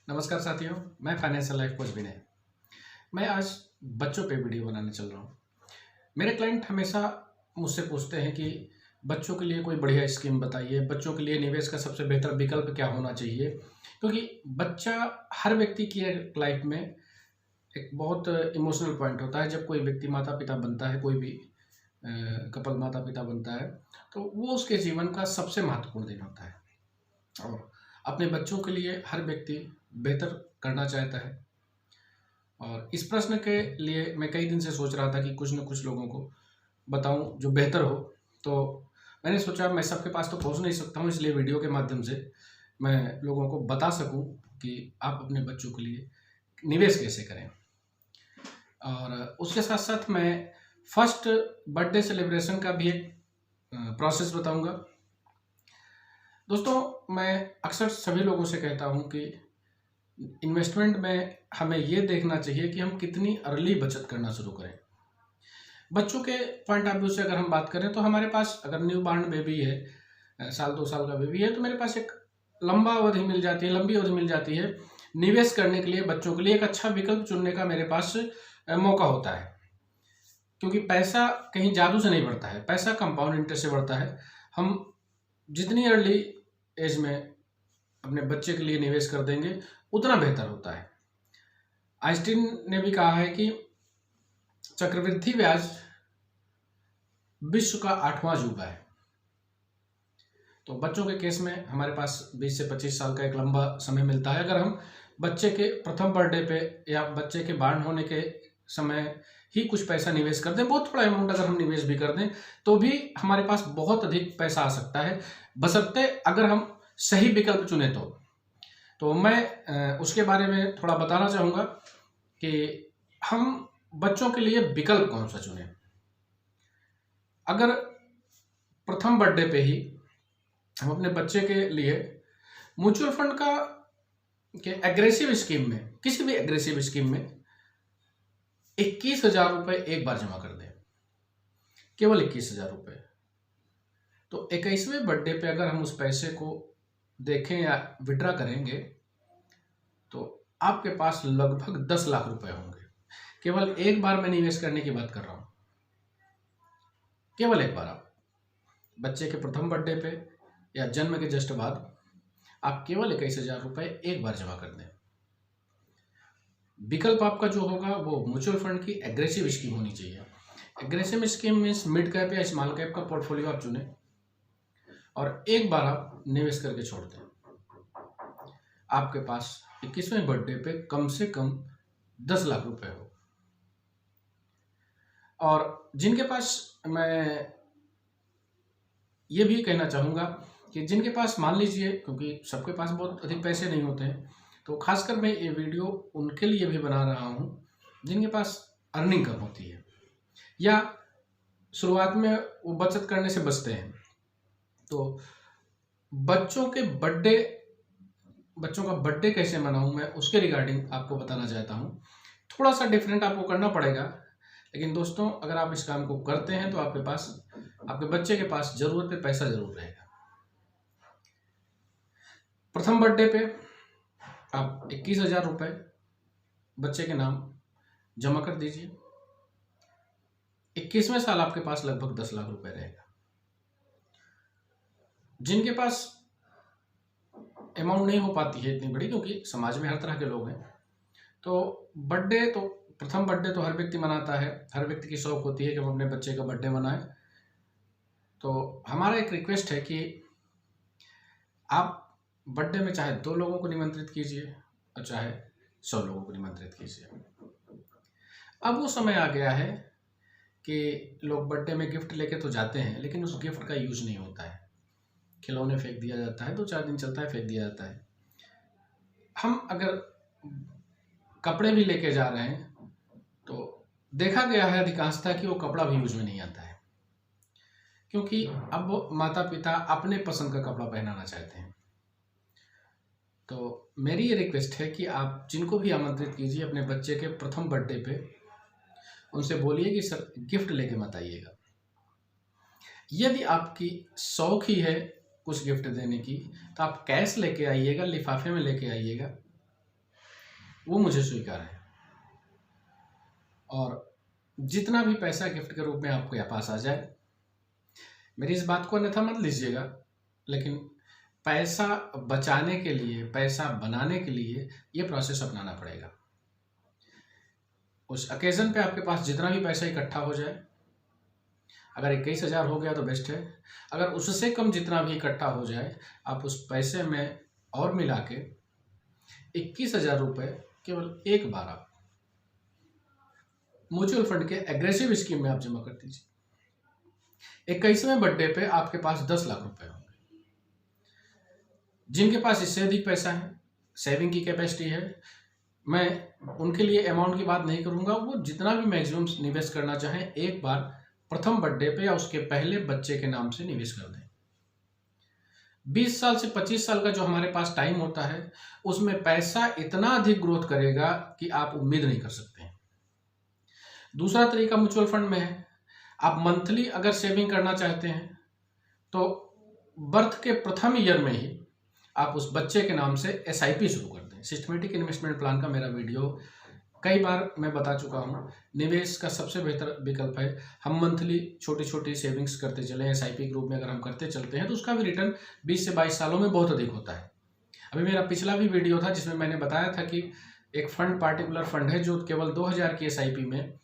नमस्कार साथियों, मैं फाइनेंशियल लाइफ कोच विनय। मैं आज बच्चों पे वीडियो बनाने चल रहा हूँ। मेरे क्लाइंट हमेशा मुझसे पूछते हैं कि बच्चों के लिए कोई बढ़िया स्कीम बताइए, बच्चों के लिए निवेश का सबसे बेहतर विकल्प क्या होना चाहिए। क्योंकि बच्चा हर व्यक्ति की लाइफ में एक बहुत इमोशनल पॉइंट होता है। जब कोई व्यक्ति माता पिता बनता है, कोई भी कपल माता पिता बनता है, तो वो उसके जीवन का सबसे महत्वपूर्ण दिन होता है। और अपने बच्चों के लिए हर व्यक्ति बेहतर करना चाहता है। और इस प्रश्न के लिए मैं कई दिन से सोच रहा था कि कुछ न कुछ लोगों को बताऊं जो बेहतर हो। तो मैंने सोचा मैं सबके पास तो पहुंच नहीं सकता हूं, इसलिए वीडियो के माध्यम से मैं लोगों को बता सकूं कि आप अपने बच्चों के लिए निवेश कैसे करें। और उसके साथ साथ मैं फर्स्ट बर्थडे सेलिब्रेशन का भी एक प्रोसेस बताऊंगा। दोस्तों, मैं अक्सर सभी लोगों से कहता हूं कि इन्वेस्टमेंट में हमें ये देखना चाहिए कि हम कितनी अर्ली बचत करना शुरू करें। बच्चों के पॉइंट ऑफ व्यू से अगर हम बात करें तो हमारे पास अगर न्यू बॉर्न बेबी है, साल 2 साल का बेबी है, तो मेरे पास एक लंबी अवधि मिल जाती है निवेश करने के लिए। बच्चों के लिए एक अच्छा विकल्प चुनने का मेरे पास मौका होता है। क्योंकि पैसा कहीं जादू से नहीं बढ़ता है, पैसा कंपाउंड इंटरेस्ट से बढ़ता है। हम जितनी अर्ली एज में अपने बच्चे के लिए निवेश कर देंगे उतना बेहतर होता है। आइंस्टीन ने भी कहा है कि चक्रवृद्धि ब्याज विश्व का 8वां अजूबा है। तो बच्चों के केस में हमारे पास 20 से 25 साल का एक लंबा समय मिलता है। अगर हम बच्चे के प्रथम बर्थडे पे या बच्चे के बार्न होने के समय ही कुछ पैसा निवेश कर दें, बहुत थोड़ा अमाउंट अगर हम निवेश भी कर दें, तो भी हमारे पास बहुत अधिक पैसा आ सकता है, बशर्ते अगर हम सही विकल्प चुने तो मैं उसके बारे में थोड़ा बताना चाहूँगा कि हम बच्चों के लिए विकल्प कौन सा चुनें। अगर प्रथम बर्थडे पे ही हम अपने बच्चे के लिए म्यूचुअल फंड का के एग्रेसिव स्कीम में, किसी भी एग्रेसिव स्कीम में 21,000 रुपये एक बार जमा कर दें, केवल 21,000 रुपये, तो 21वें बर्थडे पे अगर हम उस पैसे को देखें या विड्रा करेंगे तो आपके पास लगभग 10 लाख रुपए होंगे। केवल एक बार मैं निवेश करने की बात कर रहा हूं। केवल एक बार आप बच्चे के प्रथम बर्थडे पे या जन्म के जस्ट बाद आप केवल 21,000 रुपये एक बार जमा कर दें। विकल्प आपका जो होगा वो म्यूचुअल फंड की एग्रेसिव स्कीम होनी चाहिए। Aggressive scheme means mid cap या स्मॉल कैप का पोर्टफोलियो आप चुने और एक बार आप निवेश करके छोड़ दें। आपके पास 21वें बर्थडे पे कम से कम 10 लाख रुपए हो। और जिनके पास, मैं ये भी कहना चाहूँगा कि जिनके पास, मान लीजिए, क्योंकि सबके पास बहुत अधिक पैसे नहीं होते हैं, तो खासकर मैं ये वीडियो उनके लिए भी बना रहा हूँ जिनके पास अर्निंग कम होती है या शुरुआत में वो बचत करने से बचते हैं। तो बच्चों का बर्थडे कैसे मनाऊं, मैं उसके रिगार्डिंग आपको बताना चाहता हूं। थोड़ा सा डिफरेंट आपको करना पड़ेगा, लेकिन दोस्तों अगर आप इस काम को करते हैं तो आपके बच्चे के पास जरूरत पे पैसा जरूर रहेगा। प्रथम बर्थडे पे आप 21,000 रुपये बच्चे के नाम जमा कर दीजिए। 21वें साल आपके पास लगभग 10 लाख रुपए रहेगा। जिनके पास अमाउंट नहीं हो पाती है इतनी बड़ी, क्योंकि समाज में हर तरह के लोग हैं, तो प्रथम बर्थडे तो हर व्यक्ति मनाता है, हर व्यक्ति की शौक होती है कि हम अपने बच्चे का बर्थडे मनाएं। तो हमारा एक रिक्वेस्ट है कि आप बर्थडे में चाहे 2 लोगों को निमंत्रित कीजिए और चाहे 100 लोगों को निमंत्रित कीजिए। अब वो समय आ गया है कि लोग बर्थडे में गिफ्ट लेके तो जाते हैं, लेकिन उस गिफ्ट का यूज नहीं होता है। खिलौने फेंक दिया जाता है, 2-4 दिन चलता है, फेंक दिया जाता है। हम अगर कपड़े भी लेके जा रहे हैं तो देखा गया है अधिकांशतः कि वो कपड़ा भी यूज में नहीं आता है, क्योंकि अब माता पिता अपने पसंद का कपड़ा पहनाना चाहते हैं। तो मेरी ये रिक्वेस्ट है कि आप जिनको भी आमंत्रित कीजिए अपने बच्चे के प्रथम बर्थडे पे, उनसे बोलिए कि सर गिफ्ट लेके मत आइएगा। यदि आपकी शौक ही है कुछ गिफ्ट देने की, तो आप कैश लेके आइएगा, लिफाफे में लेके आइएगा। वो मुझे स्वीकार है। और जितना भी पैसा गिफ्ट के रूप में आपके पास आ जाए, मेरी इस बात को अन्यथा मत लीजिएगा, लेकिन पैसा बचाने के लिए, पैसा बनाने के लिए ये प्रोसेस अपनाना पड़ेगा। उस ओकेज़न पे आपके पास जितना भी पैसा इकट्ठा हो जाए, अगर 21,000 हो गया तो बेस्ट है, अगर उससे कम जितना भी इकट्ठा हो जाए, आप उस पैसे में और मिला के 21,000 रुपये केवल एक बार आप म्यूचुअल फंड के एग्रेसिव स्कीम में आप जमा कर दीजिए। 21वें बर्थडे पे आपके पास 10 लाख रुपए होंगे। जिनके पास इससे अधिक पैसा है, सेविंग की कैपेसिटी है, मैं उनके लिए अमाउंट की बात नहीं करूंगा। वो जितना भी मैक्सिमम निवेश करना चाहें, एक बार प्रथम बर्थडे पे या उसके पहले बच्चे के नाम से निवेश कर दें। 20 साल से 25 साल का जो हमारे पास टाइम होता है, उसमें पैसा इतना अधिक ग्रोथ करेगा कि आप उम्मीद नहीं कर सकते हैं। दूसरा तरीका म्यूचुअल फंड में है। आप मंथली अगर सेविंग करना चाहते हैं तो बर्थ के प्रथम ईयर में ही आप उस बच्चे के नाम से SIP शुरू कर दें। सिस्टमेटिक इन्वेस्टमेंट प्लान का मेरा वीडियो कई बार मैं बता चुका हूँ। निवेश का सबसे बेहतर विकल्प है हम मंथली छोटी छोटी सेविंग्स करते चलें। SIP ग्रुप में अगर हम करते चलते हैं तो उसका भी रिटर्न 20 से 22 सालों में बहुत अधिक होता है। अभी मेरा पिछला भी वीडियो था जिसमें मैंने बताया था कि एक फंड, पार्टिकुलर फंड है जो केवल 2,000 की SIP में,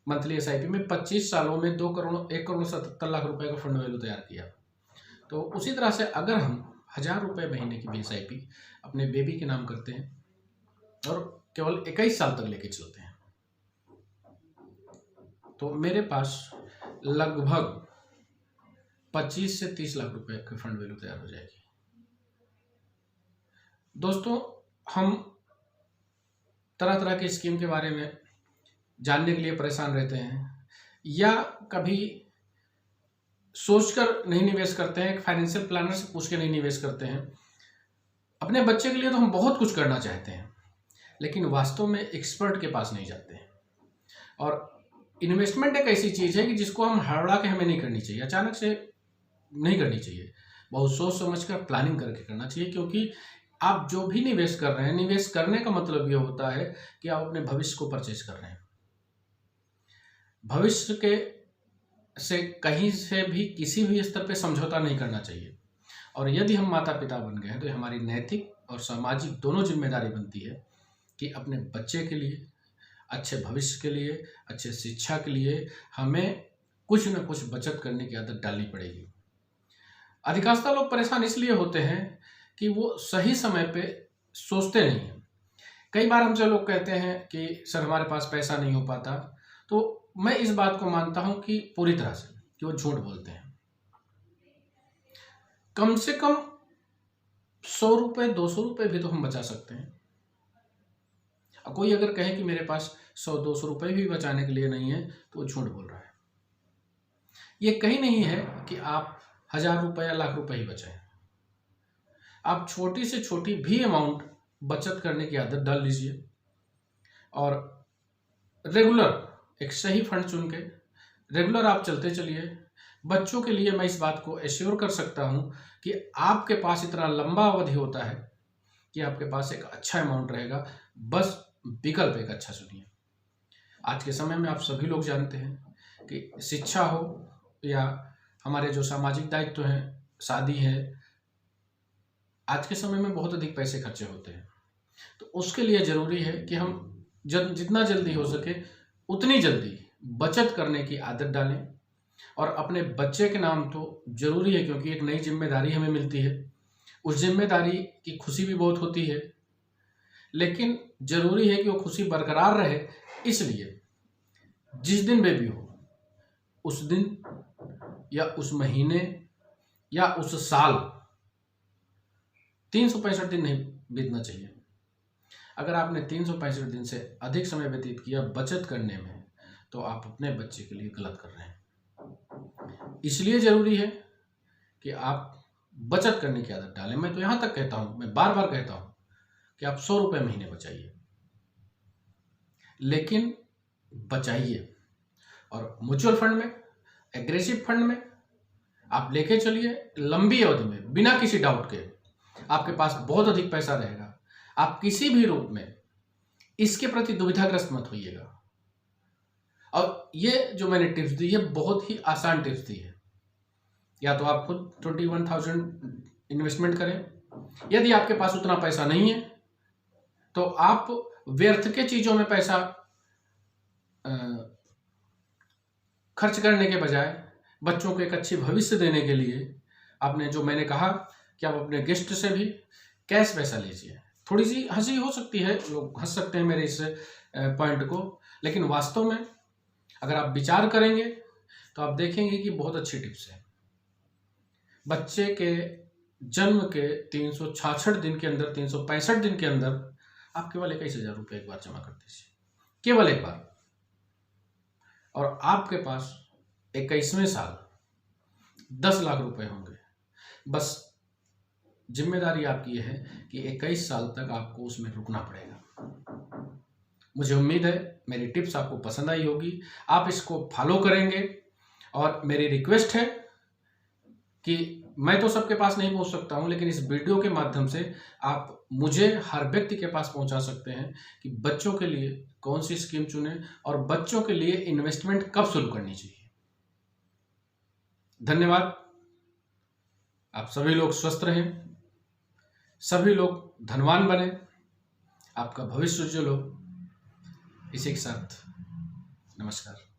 मंथली SIP में 25 सालों में 1,77,00,000 रुपए का फंड वैल्यू तैयार किया। तो उसी तरह से अगर हम 1,000 रुपये महीने की भी SIP अपने बेबी के नाम करते हैं और केवल 21 साल तक लेके चलते हैं, तो मेरे पास लगभग 25 से 30 लाख रुपए की फंड वैल्यू तैयार हो जाएगी। दोस्तों, हम तरह तरह की स्कीम के बारे में जानने के लिए परेशान रहते हैं या कभी सोचकर नहीं निवेश करते हैं, फाइनेंशियल प्लानर से पूछ के नहीं निवेश करते हैं। अपने बच्चे के लिए तो हम बहुत कुछ करना चाहते हैं, लेकिन वास्तव में एक्सपर्ट के पास नहीं जाते हैं। और इन्वेस्टमेंट एक ऐसी चीज़ है कि जिसको हम हड़बड़ा के हमें नहीं करनी चाहिए, अचानक से नहीं करनी चाहिए। बहुत सोच समझ कर प्लानिंग करके करना चाहिए, क्योंकि आप जो भी निवेश कर रहे हैं, निवेश करने का मतलब ये होता है कि आप अपने भविष्य को परचेज कर रहे हैं। भविष्य के से कहीं से भी किसी भी स्तर पे समझौता नहीं करना चाहिए। और यदि हम माता पिता बन गए हैं तो हमारी नैतिक और सामाजिक दोनों जिम्मेदारी बनती है कि अपने बच्चे के लिए, अच्छे भविष्य के लिए, अच्छे शिक्षा के लिए हमें कुछ न कुछ बचत करने की आदत डालनी पड़ेगी। अधिकांशतः लोग परेशान इसलिए होते हैं कि वो सही समय पे सोचते नहीं हैं। कई बार हमसे लोग कहते हैं कि सर हमारे पास पैसा नहीं हो पाता, तो मैं इस बात को मानता हूं कि पूरी तरह से कि वो झूठ बोलते हैं। कम से कम 100 रुपये, 200 रुपये भी तो हम बचा सकते हैं। कोई अगर कहे कि मेरे पास 100-200 रुपये भी बचाने के लिए नहीं है तो वो झूठ बोल रहा है। ये कहीं नहीं है कि आप 1,000 रुपये या लाख रुपए ही बचाएं। आप छोटी से छोटी भी अमाउंट बचत करने की आदत डाल लीजिए और रेगुलर एक सही फंड चुन के रेगुलर आप चलते चलिए। बच्चों के लिए मैं इस बात को एश्योर कर सकता हूं कि आपके पास इतना लंबा अवधि होता है कि आपके पास एक अच्छा अमाउंट रहेगा। बस विकल्प एक अच्छा चुनिए। आज के समय में आप सभी लोग जानते हैं कि शिक्षा हो या हमारे जो सामाजिक दायित्व हैं, शादी है, आज के समय में बहुत अधिक पैसे खर्चे होते हैं। तो उसके लिए ज़रूरी है कि हम जितना जल्दी हो सके उतनी जल्दी बचत करने की आदत डालें। और अपने बच्चे के नाम तो जरूरी है, क्योंकि एक नई जिम्मेदारी हमें मिलती है। उस जिम्मेदारी की खुशी भी बहुत होती है, लेकिन जरूरी है कि वो खुशी बरकरार रहे। इसलिए जिस दिन बेबी हो उस दिन या उस महीने या उस साल 365 दिन नहीं बीतना चाहिए। अगर आपने 365 दिन से अधिक समय व्यतीत किया बचत करने में, तो आप अपने बच्चे के लिए गलत कर रहे हैं। इसलिए जरूरी है कि आप बचत करने की आदत डालें। मैं तो यहां तक कहता हूं, मैं बार बार कहता हूं कि आप 100 रुपये महीने बचाइए, लेकिन बचाइए। और म्यूचुअल फंड में, एग्रेसिव फंड में आप लेके चलिए। लंबी अवधि में बिना किसी डाउट के आपके पास बहुत अधिक पैसा रहेगा। आप किसी भी रूप में इसके प्रति दुविधाग्रस्त मत होइएगा। और ये जो मैंने टिप्स दी है बहुत ही आसान टिप्स दी है। या तो आप खुद 21,000 इन्वेस्टमेंट करें, यदि आपके पास उतना पैसा नहीं है तो आप व्यर्थ के चीजों में पैसा खर्च करने के बजाय बच्चों को एक अच्छी भविष्य देने के लिए आपने जो मैंने कहा कि आप अपने गेस्ट से भी कैश पैसा लीजिए। थोड़ी सी हंसी हो सकती है, लोग हंस सकते हैं मेरे इस पॉइंट को, लेकिन वास्तव में अगर आप विचार करेंगे तो आप देखेंगे कि बहुत अच्छी टिप्स है। बच्चे के जन्म के 366 दिन के अंदर, 365 दिन के अंदर आप केवल 21,000 रुपये एक बार जमा कर दीजिए, केवल एक बार, और आपके पास 21वें साल 10 लाख रुपए होंगे। बस जिम्मेदारी आपकी है कि 21 साल तक आपको उसमें रुकना पड़ेगा। मुझे उम्मीद है मेरी टिप्स आपको पसंद आई होगी, आप इसको फॉलो करेंगे। और मेरी रिक्वेस्ट है कि मैं तो सबके पास नहीं पहुंच सकता हूं, लेकिन इस वीडियो के माध्यम से आप मुझे, हर व्यक्ति के पास पहुंचा सकते हैं कि बच्चों के लिए कौन सी स्कीम चुने और बच्चों के लिए इन्वेस्टमेंट कब शुरू करनी चाहिए। धन्यवाद। आप सभी लोग स्वस्थ रहें, सभी लोग धनवान बने, आपका भविष्य उज्जवल हो। इसी के साथ नमस्कार।